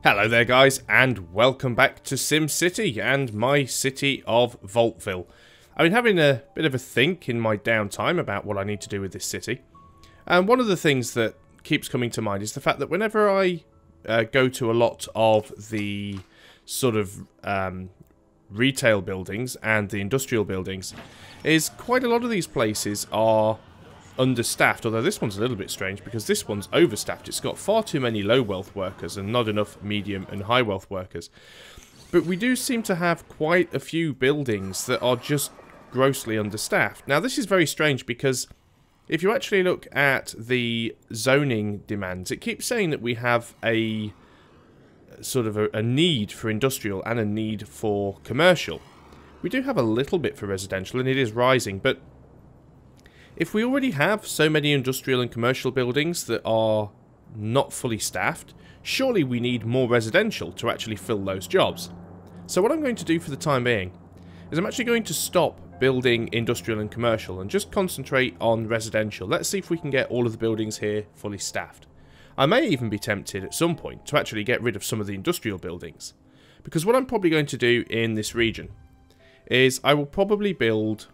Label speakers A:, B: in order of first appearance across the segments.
A: Hello there guys, and welcome back to SimCity and my city of Vaultville. I've been having a bit of a think in my downtime about what I need to do with this city. And one of the things that keeps coming to mind is the fact that whenever I go to a lot of the sort of retail buildings and the industrial buildings, is quite a lot of these places are understaffed, although this one's a little bit strange because this one's overstaffed. It's got far too many low wealth workers and not enough medium and high wealth workers. But we do seem to have quite a few buildings that are just grossly understaffed. Now this is very strange because if you actually look at the zoning demands, it keeps saying that we have a sort of a need for industrial and a need for commercial. We do have a little bit for residential and it is rising, but if we already have so many industrial and commercial buildings that are not fully staffed, surely we need more residential to actually fill those jobs. So what I'm going to do for the time being is I'm actually going to stop building industrial and commercial and just concentrate on residential. Let's see if we can get all of the buildings here fully staffed. I may even be tempted at some point to actually get rid of some of the industrial buildings, because what I'm probably going to do in this region is I will probably build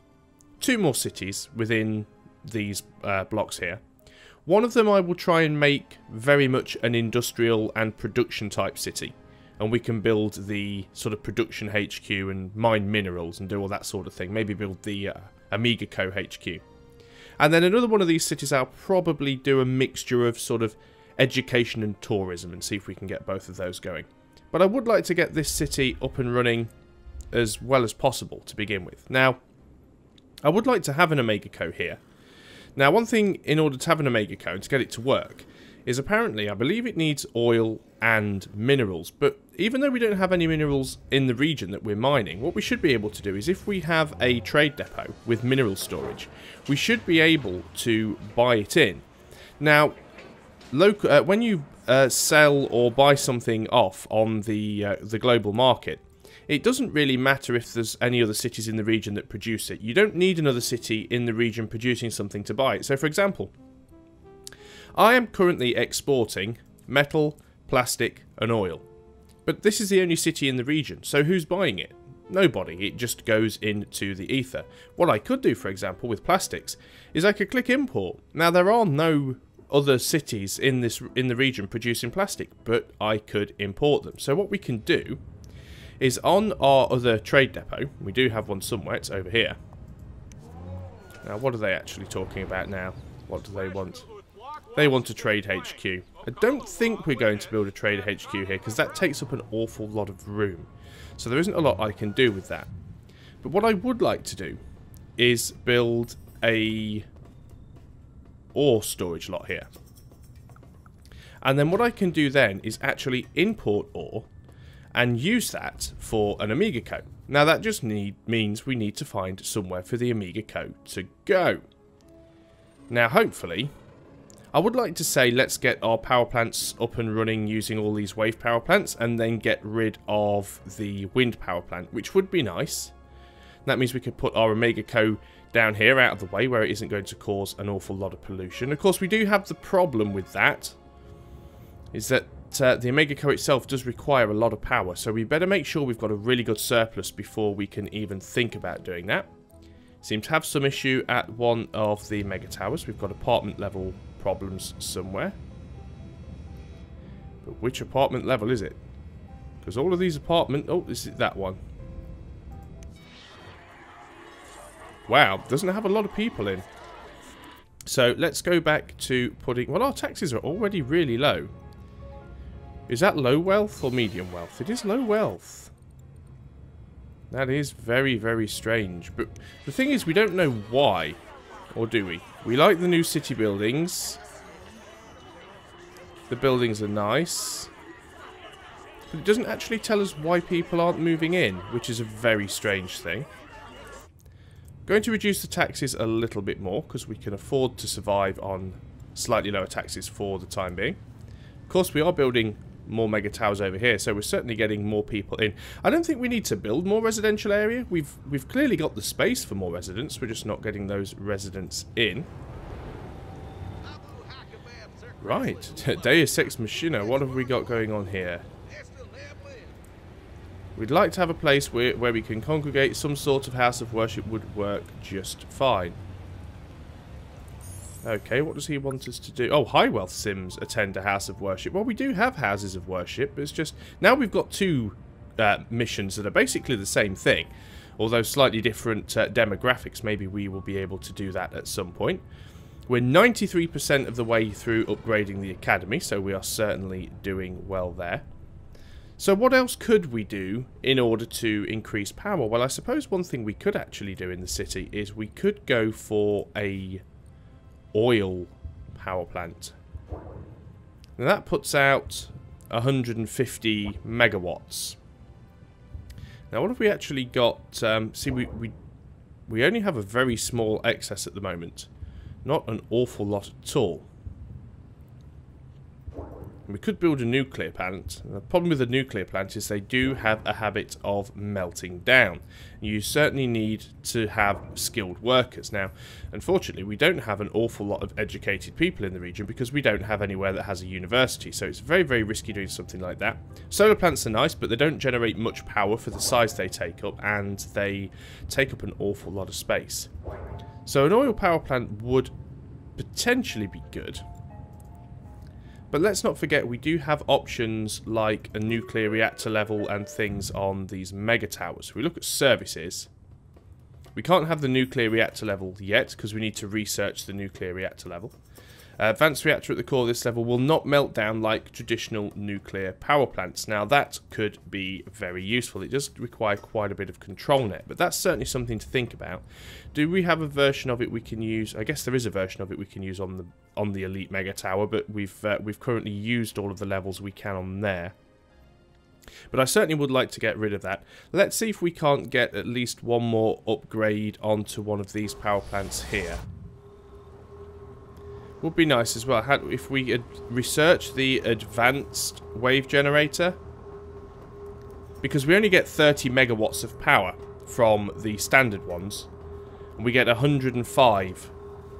A: 2 more cities within these blocks here. One of them I will try and make very much an industrial and production type city, and we can build the sort of production HQ and mine minerals and do all that sort of thing. Maybe build the Amiga Co HQ. And then another one of these cities I'll probably do a mixture of sort of education and tourism and see if we can get both of those going. But I would like to get this city up and running as well as possible to begin with. Now, I would like to have an Amiga Co here. Now, one thing in order to have an Amiga Co to get it to work is apparently, I believe it needs oil and minerals. But even though we don't have any minerals in the region that we're mining, what we should be able to do is if we have a trade depot with mineral storage, we should be able to buy it in. Now, when you sell or buy something off on the global market, it doesn't really matter if there's any other cities in the region that produce it. You don't need another city in the region producing something to buy it. So, for example, I am currently exporting metal, plastic, and oil. But this is the only city in the region, so who's buying it? Nobody. It just goes into the ether. What I could do, for example, with plastics, is I could click import. Now, there are no other cities in the region producing plastic, but I could import them. So what we can do is on our other trade depot, we do have one somewhere, it's over here. Now, what are they actually talking about now? What do they want? They want a trade HQ. I don't think we're going to build a trade HQ here, because that takes up an awful lot of room. So there isn't a lot I can do with that. But what I would like to do is build a ore storage lot here. And then what I can do then is actually import ore and use that for an Amiga Co. Now that just means we need to find somewhere for the Amiga Co to go. Now hopefully, I would like to say let's get our power plants up and running using all these wave power plants and then get rid of the wind power plant, which would be nice. That means we could put our Amiga Co down here out of the way where it isn't going to cause an awful lot of pollution. Of course, we do have the problem with that, is that the Amiga Co itself does require a lot of power, so we better make sure we've got a really good surplus before we can even think about doing that. Seem to have some issue at one of the mega towers. We've got apartment level problems somewhere. But which apartment level is it? Because all of these oh, this is that one. Wow, doesn't have a lot of people in. So let's go back to putting, well, our taxes are already really low. Is that low wealth or medium wealth? It is low wealth. That is very, very strange. But the thing is, we don't know why. Or do we? We like the new city buildings. The buildings are nice. But it doesn't actually tell us why people aren't moving in, which is a very strange thing. Going to reduce the taxes a little bit more, because we can afford to survive on slightly lower taxes for the time being. Of course, we are building more mega towers over here, so we're certainly getting more people in. I don't think we need to build more residential area. We've clearly got the space for more residents. We're just not getting those residents in. Right, Deus Ex Machina, what have we got going on here? We'd like to have a place where we can congregate. Some sort of house of worship would work just fine. Okay, what does he want us to do? Oh, high wealth Sims attend a house of worship. Well, we do have houses of worship. It's just, now we've got two missions that are basically the same thing. Although slightly different demographics. Maybe we will be able to do that at some point. We're 93% of the way through upgrading the academy, so we are certainly doing well there. So what else could we do in order to increase power? Well, I suppose one thing we could actually do in the city is we could go for a oil power plant. Now that puts out 150 megawatts. Now what have we actually got? See, we only have a very small excess at the moment. Not an awful lot at all. We could build a nuclear plant. The problem with the nuclear plant is they do have a habit of melting down. You certainly need to have skilled workers. Now, unfortunately, we don't have an awful lot of educated people in the region because we don't have anywhere that has a university. So it's very, very risky doing something like that. Solar plants are nice, but they don't generate much power for the size they take up, and they take up an awful lot of space. So an oil power plant would potentially be good. But let's not forget, we do have options like a nuclear reactor level and things on these mega towers. If we look at services, we can't have the nuclear reactor level yet because we need to research the nuclear reactor level. Advanced reactor at the core of this level will not melt down like traditional nuclear power plants. Now that could be very useful. It does require quite a bit of control net, but that's certainly something to think about. Do we have a version of it we can use? I guess there is a version of it we can use on the Elite Mega Tower, but we've currently used all of the levels we can on there. But I certainly would like to get rid of that. Let's see if we can't get at least one more upgrade onto one of these power plants here. Would be nice as well if we had researched the advanced wave generator, because we only get 30 megawatts of power from the standard ones, and we get 105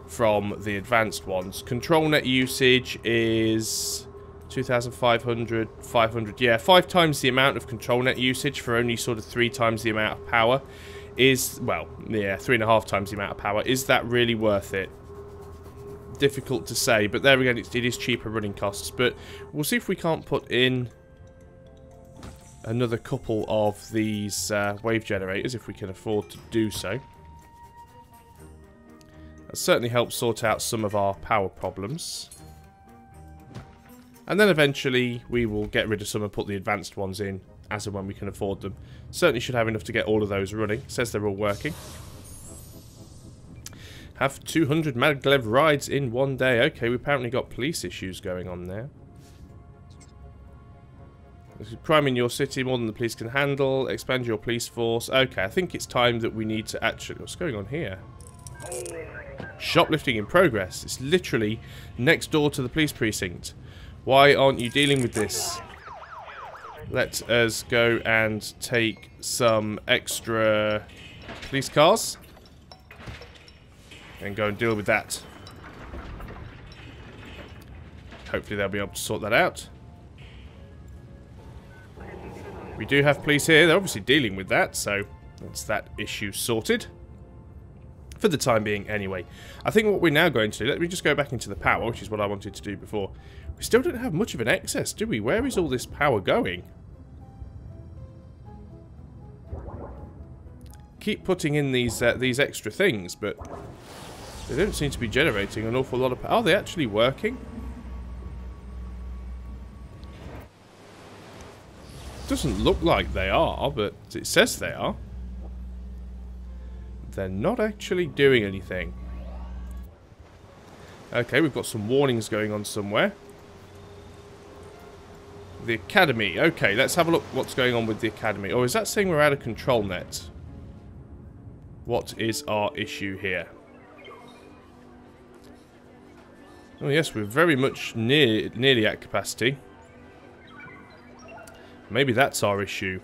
A: from the advanced ones. Control net usage is 2,500, 500. Yeah, 5 times the amount of control net usage for only sort of 3 times the amount of power is, well, yeah, 3.5 times the amount of power. Is that really worth it? Difficult to say, but there again, it is cheaper running costs. But we'll see if we can't put in another couple of these wave generators if we can afford to do so. That certainly helps sort out some of our power problems. And then eventually we will get rid of some and put the advanced ones in as and when we can afford them. Certainly should have enough to get all of those running. It says they're all working. Have 200 maglev rides in one day. Okay, we apparently got police issues going on there. Crime in your city more than the police can handle. Expand your police force. Okay, I think it's time that we need to actually... What's going on here? Shoplifting in progress. It's literally next door to the police precinct. Why aren't you dealing with this? Let us go and take some extra police cars and go and deal with that. Hopefully they'll be able to sort that out. We do have police here. They're obviously dealing with that, so that's that issue sorted. For the time being, anyway. I think what we're now going to do... Let me just go back into the power, which is what I wanted to do before. We still don't have much of an excess, do we? Where is all this power going? Keep putting in these extra things, but... they don't seem to be generating an awful lot of power. Are they actually working? Doesn't look like they are, but it says they are. They're not actually doing anything. Okay, we've got some warnings going on somewhere. The academy. Okay, let's have a look what's going on with the academy. Or is that saying we're out of control net? What is our issue here? Oh yes, we're very much nearly at capacity. Maybe that's our issue.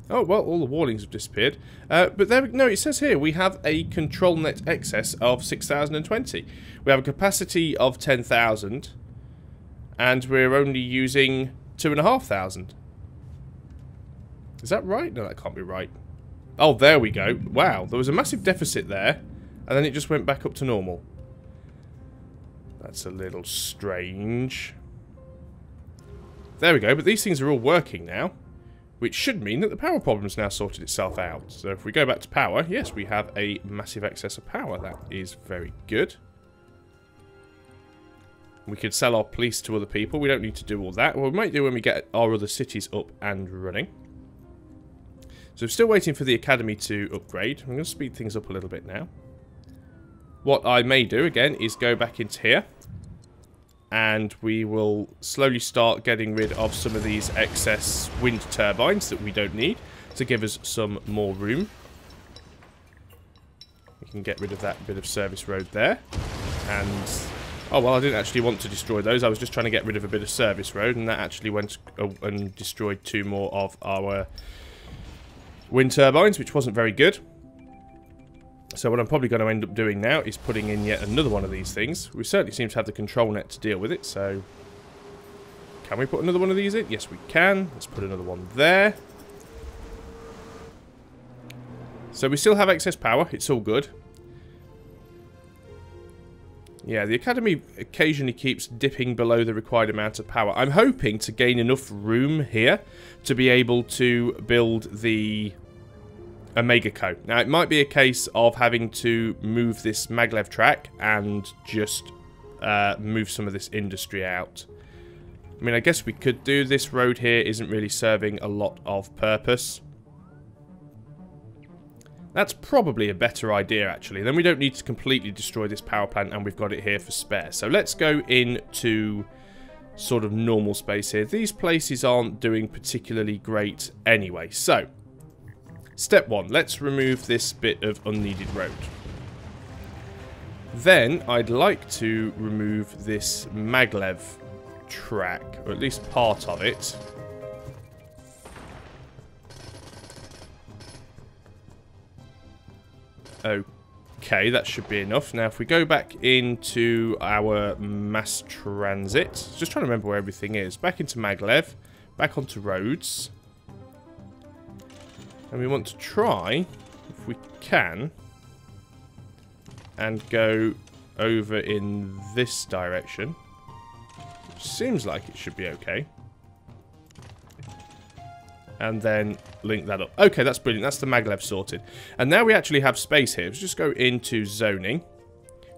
A: Oh, well, all the warnings have disappeared. But there, no, it says here we have a control net excess of 6,020. We have a capacity of 10,000. And we're only using 2,500. Is that right? No, that can't be right. Oh, there we go. Wow, there was a massive deficit there, and then it just went back up to normal. That's a little strange. There we go, but these things are all working now, which should mean that the power problem's now sorted itself out. So if we go back to power, yes, we have a massive excess of power. That is very good. We could sell our police to other people. We don't need to do all that. Well, we might do when we get our other cities up and running. So I'm still waiting for the academy to upgrade. I'm going to speed things up a little bit now. What I may do, again, is go back into here. And we will slowly start getting rid of some of these excess wind turbines that we don't need to give us some more room. We can get rid of that bit of service road there. And, oh well, I didn't actually want to destroy those. I was just trying to get rid of a bit of service road, and that actually went and destroyed 2 more of our wind turbines, which wasn't very good. So what I'm probably going to end up doing now is putting in yet another one of these things. We certainly seem to have the control net to deal with it, so... Can we put another one of these in? Yes, we can. Let's put another one there. So we still have excess power. It's all good. Yeah, the academy occasionally keeps dipping below the required amount of power. I'm hoping to gain enough room here to be able to build the Omega Co. Now, it might be a case of having to move this maglev track and just move some of this industry out. I mean, I guess we could do this road here. Isn't really serving a lot of purpose. That's probably a better idea, actually. Then we don't need to completely destroy this power plant, and we've got it here for spare. So let's go into sort of normal space here. These places aren't doing particularly great anyway. So, step 1, let's remove this bit of unneeded road. Then, I'd like to remove this maglev track, or at least part of it. Okay, that should be enough. Now, if we go back into our mass transit, just trying to remember where everything is. Back into maglev, back onto roads. And we want to try, if we can, and go over in this direction. Which seems like it should be okay. And then link that up. Okay, that's brilliant. That's the maglev sorted. And now we actually have space here. Let's just go into zoning,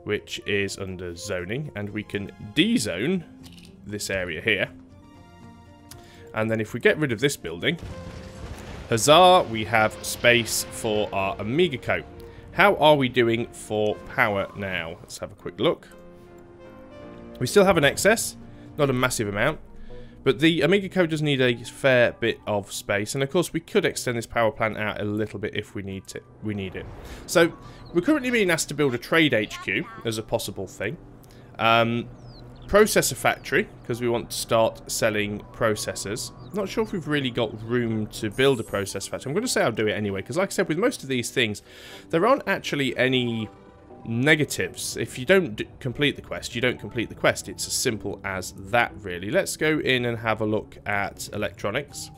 A: which is under zoning. And we can dezone this area here. And then if we get rid of this building, huzzah, we have space for our Omega Co. How are we doing for power now? Let's have a quick look. We still have an excess. Not a massive amount. But the Omega Co does need a fair bit of space, and of course we could extend this power plant out a little bit if we need it. So we're currently being asked to build a trade HQ as a possible thing. Processor factory, because we want to start selling processors. Not sure if we've really got room to build a processor factory. I'm going to say I'll do it anyway, because like I said, with most of these things, there aren't actually any negatives. If you don't complete the quest, you don't complete the quest. It's as simple as that, really. Let's go in and have a look at electronics.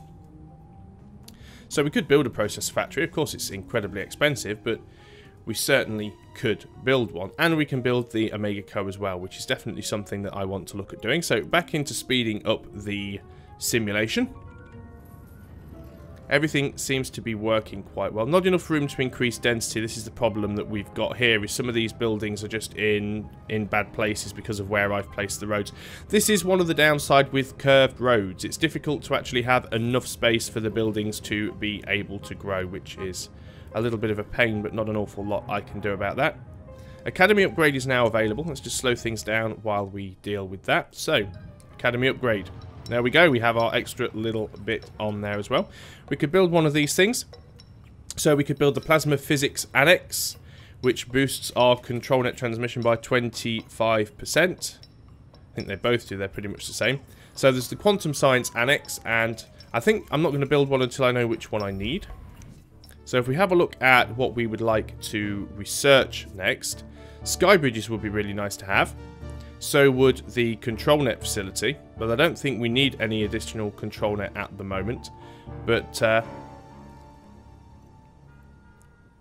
A: So we could build a processor factory. Of course, it's incredibly expensive, but we certainly could build one. And we can build the Omega Co as well, which is definitely something that I want to look at doing. So back into speeding up the simulation. Everything seems to be working quite well. Not enough room to increase density. This is the problem that we've got here, is some of these buildings are just in bad places because of where I've placed the roads. This is one of the downside with curved roads. It's difficult to actually have enough space for the buildings to be able to grow, which is a little bit of a pain, but not an awful lot I can do about that. Academy upgrade is now available. Let's just slow things down while we deal with that. So, Academy upgrade. There we go, we have our extra little bit on there as well. We could build one of these things. So we could build the Plasma Physics Annex, which boosts our control net transmission by 25%. I think they both do, they're pretty much the same. So there's the Quantum Science Annex, and I think I'm not going to build one until I know which one I need. So if we have a look at what we would like to research next, sky bridges would be really nice to have. So would the control net facility, but I don't think we need any additional control net at the moment. But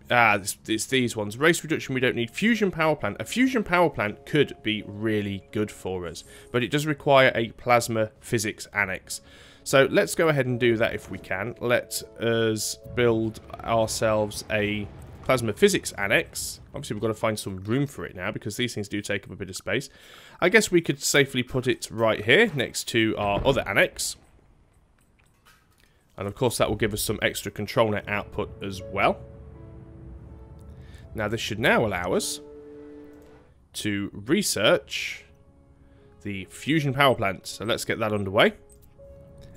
A: it's these ones. Race reduction we don't need. Fusion power plant. A fusion power plant could be really good for us, but it does require a plasma physics annex. So let's go ahead and do that if we can. Let us build ourselves a plasma physics annex. Obviously we've got to find some room for it now because these things do take up a bit of space. I guess we could safely put it right here next to our other annex. And of course that will give us some extra control net output as well. Now this should now allow us to research the fusion power plant. So let's get that underway.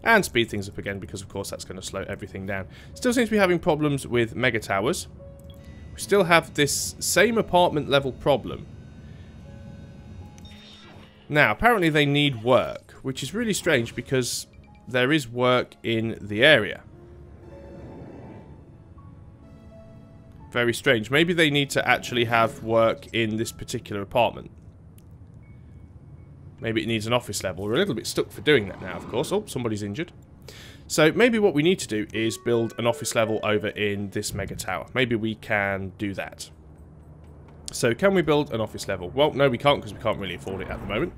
A: And speed things up again because of course that's going to slow everything down. Still seems to be having problems with mega towers. We still have this same apartment level problem. Now apparently they need work, which is really strange because there is work in the area. Very strange. Maybe they need to actually have work in this particular apartment. Maybe it needs an office level. We're a little bit stuck for doing that now, of course. Oh, somebody's injured. So maybe what we need to do is build an office level over in this mega tower. Maybe we can do that. So can we build an office level? Well, no, we can't because we can't really afford it at the moment.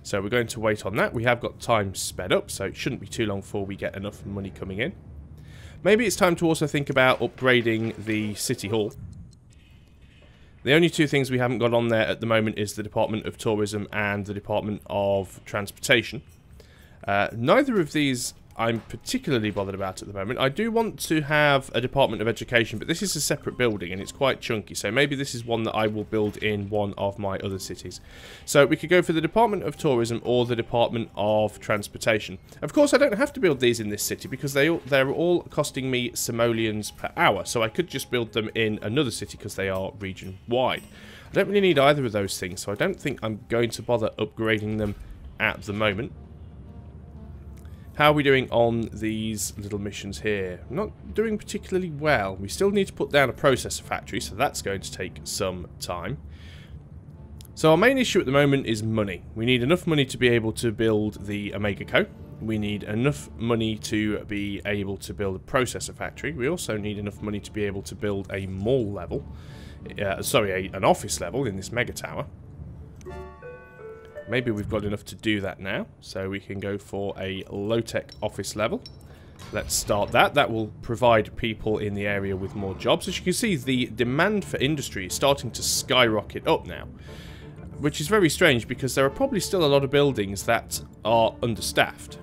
A: So we're going to wait on that. We have got time sped up, so it shouldn't be too long before we get enough money coming in. Maybe it's time to also think about upgrading the City Hall. The only two things we haven't got on there at the moment is the Department of Tourism and the Department of Transportation. Neither of these I'm particularly bothered about at the moment. I do want to have a Department of Education, but this is a separate building and it's quite chunky, so maybe this is one that I will build in one of my other cities. So we could go for the Department of Tourism or the Department of Transportation. Of course, I don't have to build these in this city because they're all costing me simoleons per hour, so I could just build them in another city because they are region-wide. I don't really need either of those things, so I don't think I'm going to bother upgrading them at the moment. How are we doing on these little missions here? Not doing particularly well. We still need to put down a processor factory, so that's going to take some time. So our main issue at the moment is money. We need enough money to be able to build the Omega Co. We need enough money to be able to build a processor factory. We also need enough money to be able to build a mall level. An office level in this mega tower. Maybe we've got enough to do that now, so we can go for a low-tech office level. Let's start that. That will provide people in the area with more jobs. As you can see, the demand for industry is starting to skyrocket up now, which is very strange because there are probably still a lot of buildings that are understaffed.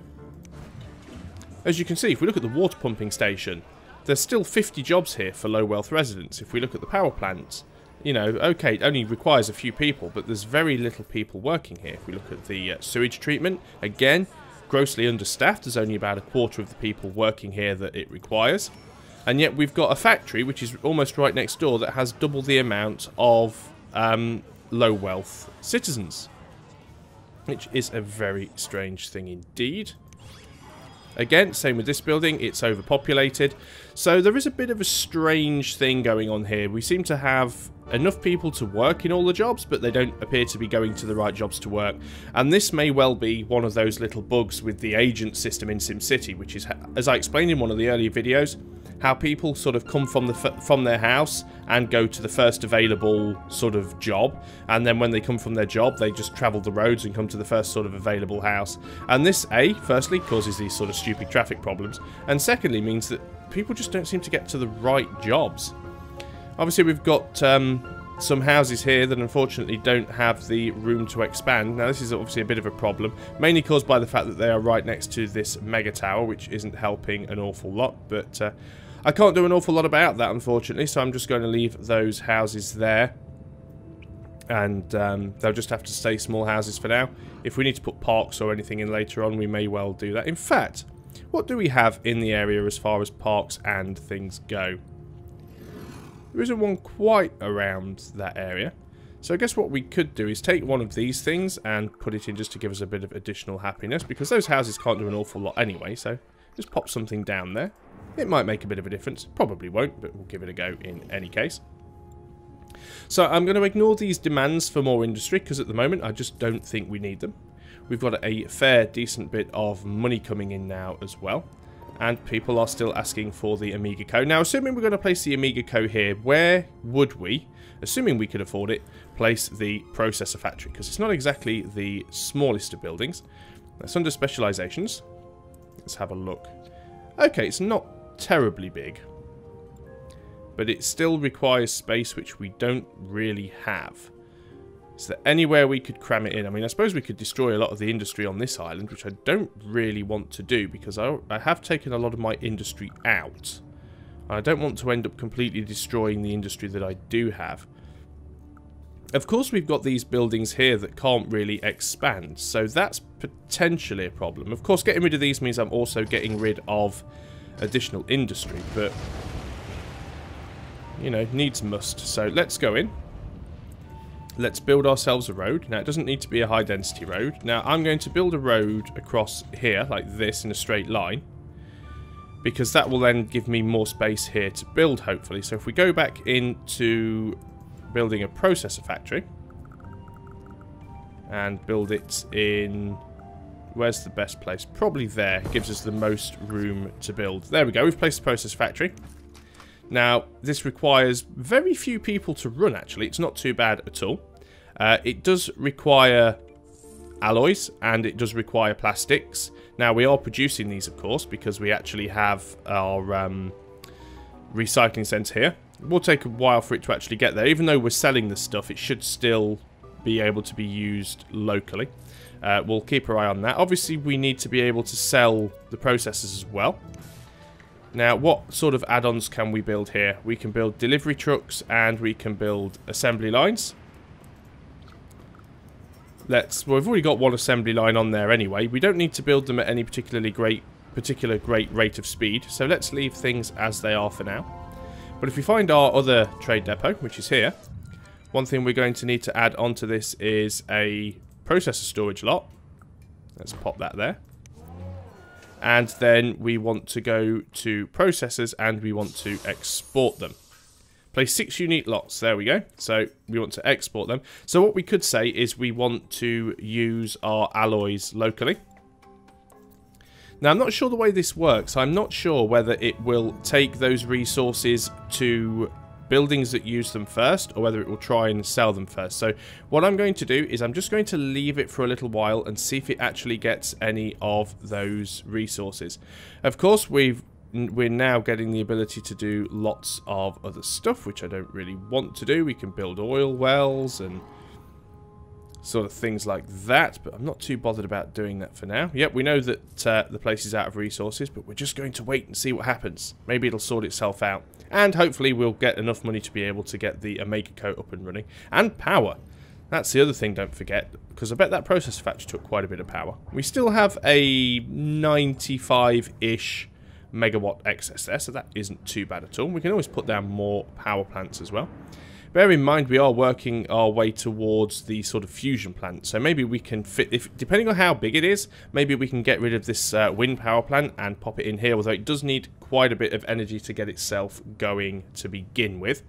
A: As you can see, if we look at the water pumping station, there's still 50 jobs here for low-wealth residents. If we look at the power plants, you know, okay, it only requires a few people, but there's very little people working here. If we look at the sewage treatment, again, grossly understaffed. There's only about a quarter of the people working here that it requires. And yet we've got a factory, which is almost right next door, that has double the amount of low-wealth citizens. Which is a very strange thing indeed. Again, same with this building, it's overpopulated. So there is a bit of a strange thing going on here. We seem to have enough people to work in all the jobs, but they don't appear to be going to the right jobs to work. And this may well be one of those little bugs with the agent system in SimCity, which is, as I explained in one of the earlier videos, how people sort of come from their house and go to the first available sort of job, and then when they come from their job they just travel the roads and come to the first sort of available house. And this, firstly causes these sort of stupid traffic problems, and secondly means that people just don't seem to get to the right jobs. Obviously we've got some houses here that unfortunately don't have the room to expand. Now this is obviously a bit of a problem, mainly caused by the fact that they are right next to this mega tower, which isn't helping an awful lot, but I can't do an awful lot about that, unfortunately, so I'm just going to leave those houses there. And they'll just have to stay small houses for now. If we need to put parks or anything in later on, we may well do that. In fact, what do we have in the area as far as parks and things go? There isn't one quite around that area. So I guess what we could do is take one of these things and put it in just to give us a bit of additional happiness, because those houses can't do an awful lot anyway, so just pop something down there. It might make a bit of a difference. Probably won't, but we'll give it a go in any case. So I'm going to ignore these demands for more industry, because at the moment I just don't think we need them. We've got a fair, decent bit of money coming in now as well. And people are still asking for the Amiga Co. Now, assuming we're going to place the Amiga Co here, where would we, assuming we could afford it, place the processor factory? Because it's not exactly the smallest of buildings. That's under specializations. Let's have a look. Okay, it's not terribly big. But it still requires space, which we don't really have. Is there anywhere we could cram it in? I mean, I suppose we could destroy a lot of the industry on this island, which I don't really want to do, because I have taken a lot of my industry out. I don't want to end up completely destroying the industry that I do have. Of course, we've got these buildings here that can't really expand, so that's potentially a problem. Of course, getting rid of these means I'm also getting rid of additional industry, but, you know, needs must. So let's go in. Let's build ourselves a road. Now, it doesn't need to be a high-density road. Now, I'm going to build a road across here, like this, in a straight line. Because that will then give me more space here to build, hopefully. So if we go back into building a processor factory. And build it in... Where's the best place? Probably there. It gives us the most room to build. There we go. We've placed the processor factory. Now, this requires very few people to run, actually. It's not too bad at all. It does require alloys, and it does require plastics. Now, we are producing these, of course, because we actually have our recycling centre here. It will take a while for it to actually get there. Even though we're selling this stuff, it should still be able to be used locally. We'll keep our eye on that. Obviously, we need to be able to sell the processors as well. Now, what sort of add-ons can we build here? We can build delivery trucks and we can build assembly lines. Well, we've already got one assembly line on there anyway. We don't need to build them at any particular great rate of speed. So let's leave things as they are for now. But if we find our other trade depot, which is here, one thing we're going to need to add onto this is a processor storage lot. Let's pop that there. And then we want to go to processors and we want to export them. Place 6 unique lots. There we go. So we want to export them. So what we could say is we want to use our alloys locally. Now, I'm not sure the way this works. I'm not sure whether it will take those resources to buildings that use them first, or whether it will try and sell them first. So what I'm going to do is I'm just going to leave it for a little while and see if it actually gets any of those resources. Of course, we're now getting the ability to do lots of other stuff, which I don't really want to do. We can build oil wells and sort of things like that, but I'm not too bothered about doing that for now. Yep, we know that the place is out of resources, but we're just going to wait and see what happens. Maybe it'll sort itself out. And hopefully we'll get enough money to be able to get the Amiga Co up and running. And power. That's the other thing, don't forget, because I bet that processor factory took quite a bit of power. We still have a 95-ish megawatt excess there, so that isn't too bad at all. We can always put down more power plants as well. Bear in mind, we are working our way towards the sort of fusion plant, so maybe we can fit, depending on how big it is, maybe we can get rid of this wind power plant and pop it in here, although it does need quite a bit of energy to get itself going to begin with.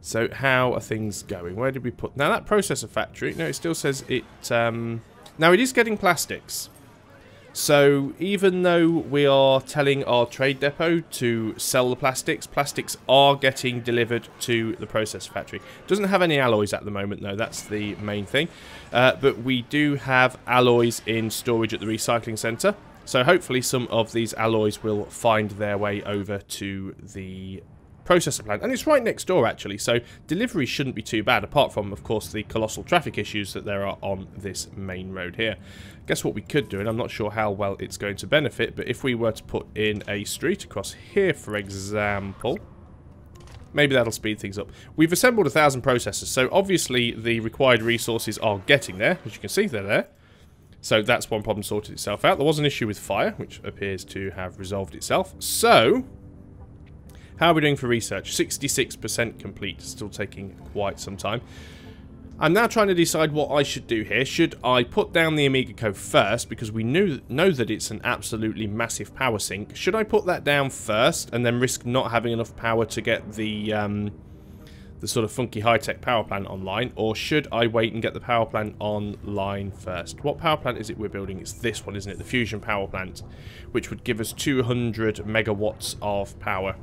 A: So how are things going? Where did we put... Now, that processor factory, no, it still says it... Now, it is getting plastics. So, even though we are telling our trade depot to sell the plastics, plastics are getting delivered to the processor factory. Doesn't have any alloys at the moment, though. That's the main thing. But we do have alloys in storage at the recycling centre. So, hopefully, some of these alloys will find their way over to the processor plant. And it's right next door, actually. So, delivery shouldn't be too bad, apart from, of course, the colossal traffic issues that there are on this main road here. Guess what we could do, and I'm not sure how well it's going to benefit, but if we were to put in a street across here, for example, maybe that'll speed things up. We've assembled 1,000 processors, so obviously the required resources are getting there. As you can see, they're there. So that's one problem sorted itself out. There was an issue with fire, which appears to have resolved itself. So, how are we doing for research? 66% complete, still taking quite some time. I'm now trying to decide what I should do here. Should I put down the Amiga Co first, because we know that it's an absolutely massive power sink? Should I put that down first and then risk not having enough power to get the the sort of funky high-tech power plant online, or should I wait and get the power plant online first? What power plant is it we're building? It's this one, isn't it? The fusion power plant, which would give us 200 megawatts of power.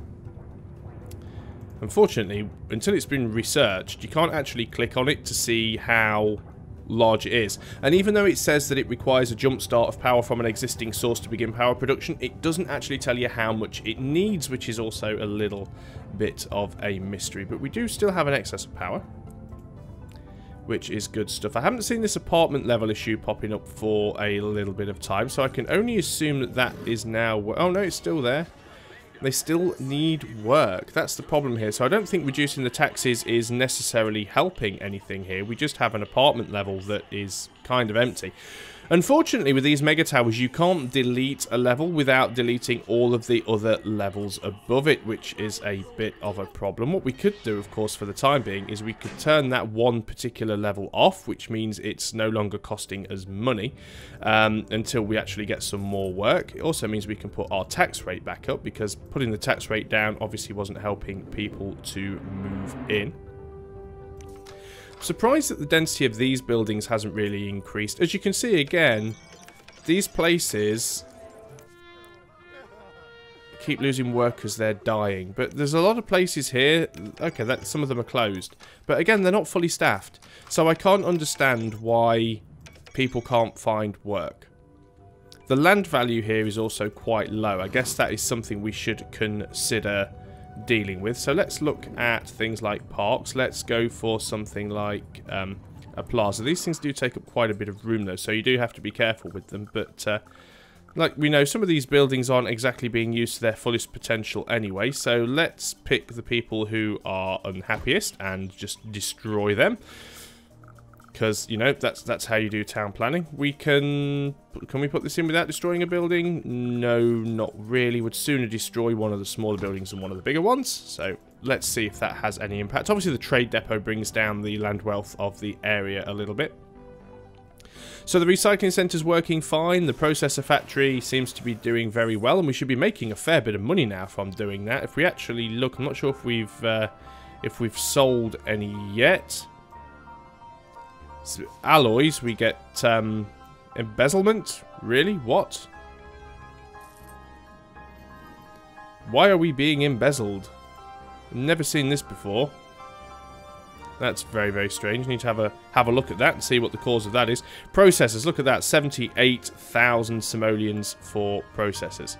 A: Unfortunately, until it's been researched, you can't actually click on it to see how large it is. And even though it says that it requires a jump start of power from an existing source to begin power production, it doesn't actually tell you how much it needs, which is also a little bit of a mystery. But we do still have an excess of power, which is good stuff. I haven't seen this apartment level issue popping up for a little bit of time, so I can only assume that that is now... Oh no, it's still there. They still need work. That's the problem here. So I don't think reducing the taxes is necessarily helping anything here. We just have an apartment level that is kind of empty. Unfortunately, with these mega towers, you can't delete a level without deleting all of the other levels above it, which is a bit of a problem. What we could do, of course, for the time being, is we could turn that one particular level off, which means it's no longer costing us money until we actually get some more work. It also means we can put our tax rate back up, because putting the tax rate down obviously wasn't helping people to move in. Surprised that the density of these buildings hasn't really increased. As you can see again, these places keep losing workers, they're dying. But there's a lot of places here, okay, some of them are closed. But again, they're not fully staffed. So I can't understand why people can't find work. The land value here is also quite low. I guess that is something we should consider dealing with. So let's look at things like parks. Let's go for something like a plaza. These things do take up quite a bit of room though, so you do have to be careful with them. But like we know, some of these buildings aren't exactly being used to their fullest potential anyway, so let's pick the people who are unhappiest and just destroy them. Because, you know, that's how you do town planning. We can we put this in without destroying a building? No, not really. Would sooner destroy one of the smaller buildings than one of the bigger ones. So let's see if that has any impact. Obviously the trade depot brings down the land wealth of the area a little bit. So the recycling centre's working fine. The processor factory seems to be doing very well, and we should be making a fair bit of money now from doing that. If we actually look, I'm not sure if we've sold any yet. So alloys, we get embezzlement. Really? What? Why are we being embezzled? I've never seen this before. That's very, very strange. Need to have a look at that and see what the cause of that is. Processors, look at that. 78,000 simoleons for processors.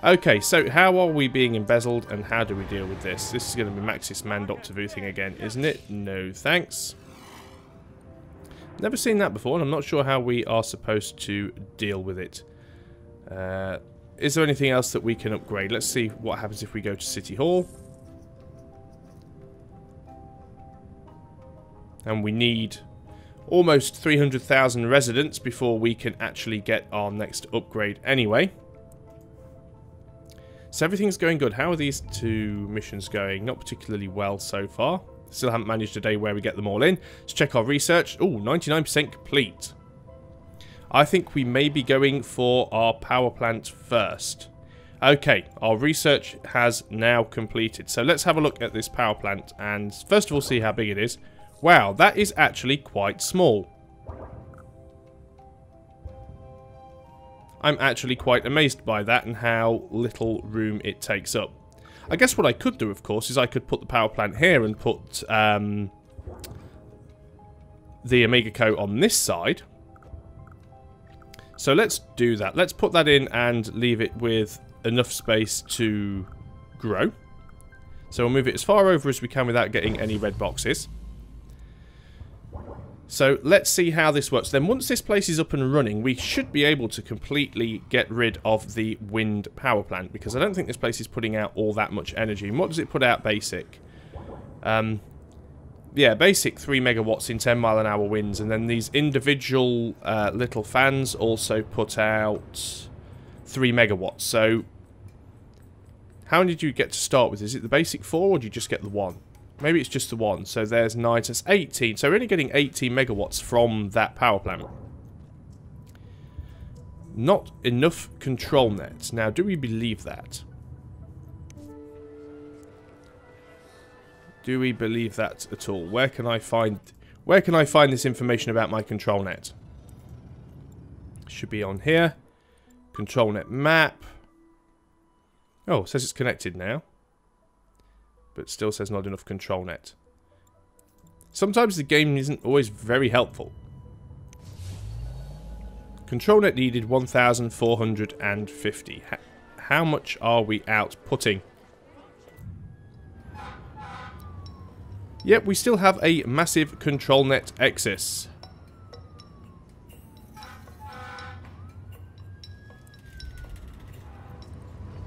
A: Okay, so how are we being embezzled and how do we deal with this? This is going to be Maxis Man Dr. Vu thing again, isn't it? No, thanks. Never seen that before, and I'm not sure how we are supposed to deal with it. Is there anything else that we can upgrade? Let's see what happens if we go to City Hall. And we need almost 300,000 residents before we can actually get our next upgrade anyway. So everything's going good. How are these two missions going? Not particularly well so far. Still haven't managed a day where we get them all in. Let's check our research. Oh, 99% complete. I think we may be going for our power plant first. Okay, our research has now completed. So let's have a look at this power plant and first of all see how big it is. Wow, that is actually quite small. I'm actually quite amazed by that and how little room it takes up. I guess what I could do, of course, is I could put the power plant here and put the Omega Co on this side. So let's do that. Let's put that in and leave it with enough space to grow. So we'll move it as far over as we can without getting any red boxes. So let's see how this works. Then once this place is up and running, we should be able to completely get rid of the wind power plant, because I don't think this place is putting out all that much energy. And what does it put out basic? Yeah, basic 3 megawatts in 10 mile an hour winds, and then these individual little fans also put out 3 megawatts. So how many did you get to start with? Is it the basic 4 or do you just get the 1? Maybe it's just the 1. So there's 9, so it's 18. So we're only getting 18 megawatts from that power plant. Not enough control nets. Now, do we believe that? Do we believe that at all? Where can I find this information about my control net? Should be on here. Control net map. Oh, it says it's connected now. But still says not enough control net. Sometimes the game isn't always very helpful. Control net needed 1,450. How much are we outputting? Yep, we still have a massive control net excess.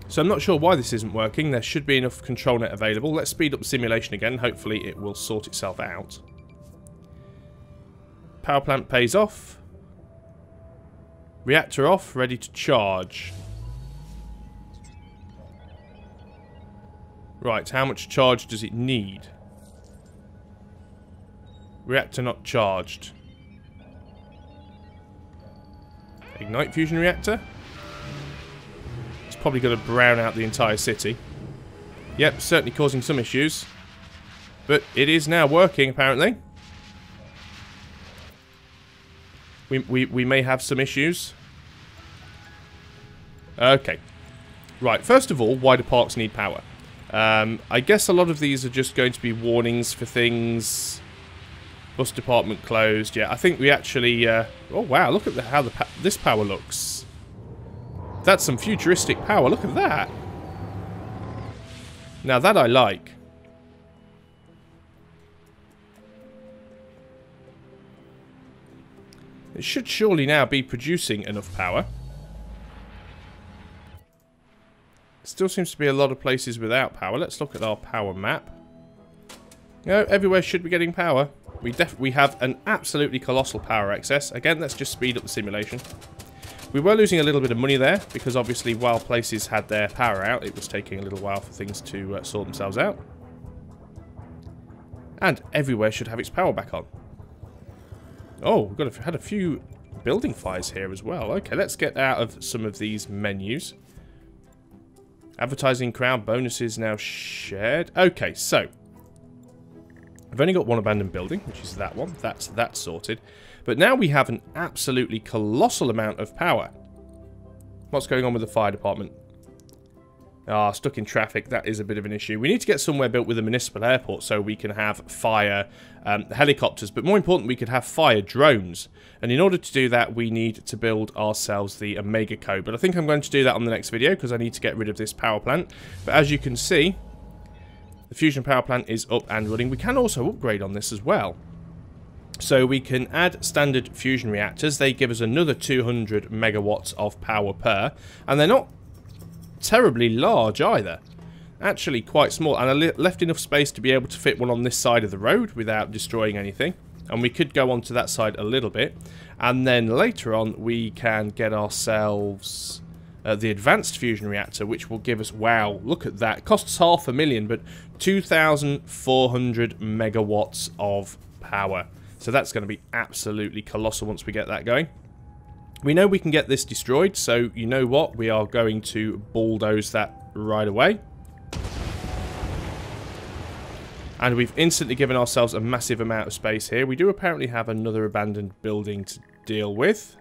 A: So I'm not sure why this isn't working. There should be enough control net available. Let's speed up the simulation again. Hopefully it will sort itself out. Power plant pays off. Reactor off, ready to charge. Right, how much charge does it need? Reactor not charged. Ignite fusion reactor. It's probably going to brown out the entire city. Yep, certainly causing some issues. But it is now working, apparently. We may have some issues. Okay. Right, first of all, why do parks need power? I guess a lot of these are just going to be warnings for things. Bus department closed. Yeah, I think we actually... oh, wow, look at how this power looks. That's some futuristic power. Look at that. Now, that I like. It should surely now be producing enough power. Still seems to be a lot of places without power. Let's look at our power map. No, everywhere should be getting power. We have an absolutely colossal power excess. Again, let's just speed up the simulation. We were losing a little bit of money there, because obviously while places had their power out, it was taking a little while for things to sort themselves out. And everywhere should have its power back on. Oh, we've had a few building fires here as well. Okay, let's get out of some of these menus. Advertising crowd bonuses now shared. Okay, so I've only got one abandoned building, which is that one. That's that sorted. But now we have an absolutely colossal amount of power. What's going on with the fire department? Ah, stuck in traffic. That is a bit of an issue. We need to get somewhere built with a municipal airport so we can have fire helicopters. But more important, we could have fire drones. And in order to do that, we need to build ourselves the Omega Co. But I think I'm going to do that on the next video because I need to get rid of this power plant. But as you can see, the fusion power plant is up and running. We can also upgrade on this as well. So we can add standard fusion reactors. They give us another 200 megawatts of power per. And they're not terribly large either. Actually quite small. And I left enough space to be able to fit one on this side of the road without destroying anything. And we could go onto that side a little bit. And then later on we can get ourselves the advanced fusion reactor, which will give us, wow, look at that. It costs $500,000, but 2,400 megawatts of power. So that's going to be absolutely colossal once we get that going. We know we can get this destroyed, so you know what? We are going to bulldoze that right away. And we've instantly given ourselves a massive amount of space here. We do apparently have another abandoned building to deal with.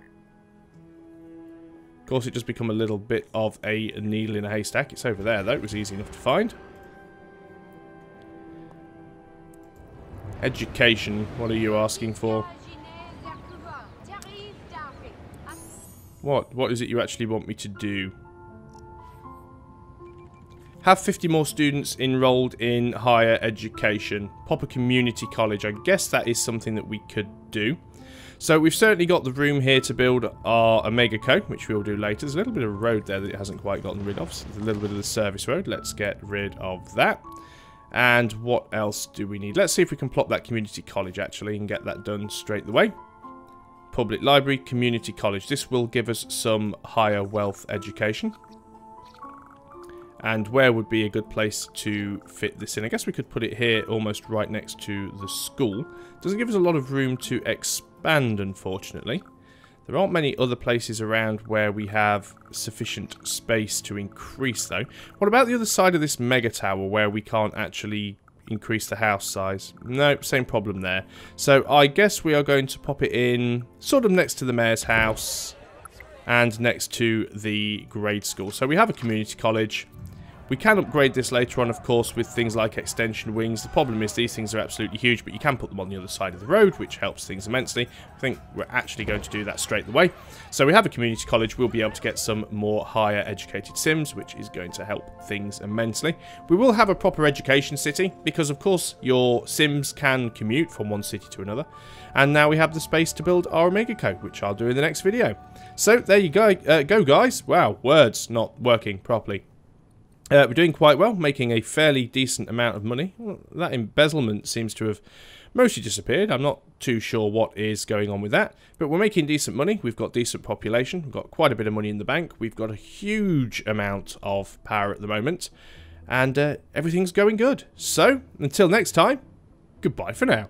A: Of course, it does become a little bit of a needle in a haystack. It's over there, though. It was easy enough to find. Education. What are you asking for? What is it you actually want me to do? Have 50 more students enrolled in higher education. Pop a community college. I guess that is something that we could do. So we've certainly got the room here to build our Omega Co, which we'll do later. There's a little bit of road there that it hasn't quite gotten rid of. So there's a little bit of the service road. Let's get rid of that. And what else do we need? Let's see if we can plop that community college actually and get that done straight away. Public library, community college. This will give us some higher wealth education. And where would be a good place to fit this in? I guess we could put it here almost right next to the school. Doesn't give us a lot of room to expand, unfortunately. There aren't many other places around where we have sufficient space to increase, though. What about the other side of this mega tower where we can't actually increase the house size? No, same problem there. So I guess we are going to pop it in sort of next to the mayor's house and next to the grade school. So we have a community college. We can upgrade this later on, of course, with things like extension wings. The problem is these things are absolutely huge, but you can put them on the other side of the road, which helps things immensely. I think we're actually going to do that straight away. So we have a community college. We'll be able to get some more higher educated Sims, which is going to help things immensely. We will have a proper education city, because, of course, your Sims can commute from one city to another. And now we have the space to build our Omega Code, which I'll do in the next video. So there you go, guys. Wow, words not working properly. We're doing quite well, making a fairly decent amount of money. Well, that embezzlement seems to have mostly disappeared. I'm not too sure what is going on with that, but we're making decent money. We've got decent population. We've got quite a bit of money in the bank. We've got a huge amount of power at the moment, and everything's going good. So, until next time, goodbye for now.